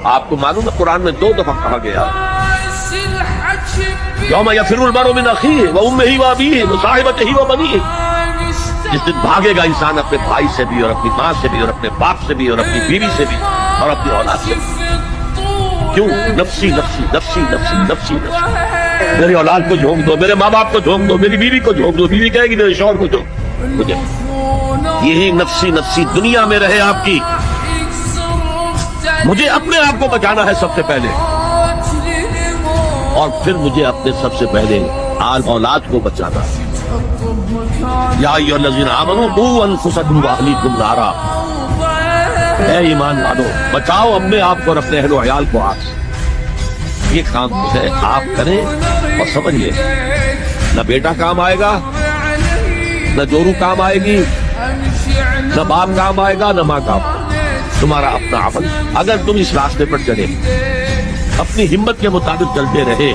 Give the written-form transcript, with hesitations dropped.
آپ کو معلوم ہے قرآن میں 2 دفعہ کہا گیا یوم یفر المرء من اخیہ وامہ وابیہ وصاحبتہ وبنیہ، جس دن بھاگے گا انسان اپنے بھائی سے بھی اور اپنی ماں سے بھی اور اپنے باپ سے بھی اور اپنی بیوی سے بھی اور اپنی اولاد سے بھی۔ کیوں؟ نفسی نفسی نفسی نفسی نفسی نفسی، میری اولاد کو جھونک دو، میرے ماں باپ کو جھونک دو، میری بیوی کو جھونک دو، بیوی کہے گی میرے شوہر کو جھونک مجھے۔ یہی نفسی نفسی دنیا میں رہے آپ کی، مجھے اپنے آپ کو بچانا ہے سب سے پہلے، اور پھر مجھے اپنے سب سے پہلے آل اولاد کو بچانا ہے۔ یا ایھا الذین آمنوا قوا انفسکم واہلیکم نارا، اے ایمان والو بچاؤ اپنے آپ کو اور اپنے اہل و عیال کو آگ سے۔ یہ کام ہے آپ کریں اور سمجھ لیں، نہ بیٹا کام آئے گا، نہ جورو کام آئے گی، نہ باپ کام آئے گا، نہ ماں کام آئے گا، تمہارا اپنا عمل۔ اگر تم اس راستے پر چلے، اپنی ہمت کے مطابق چلتے رہے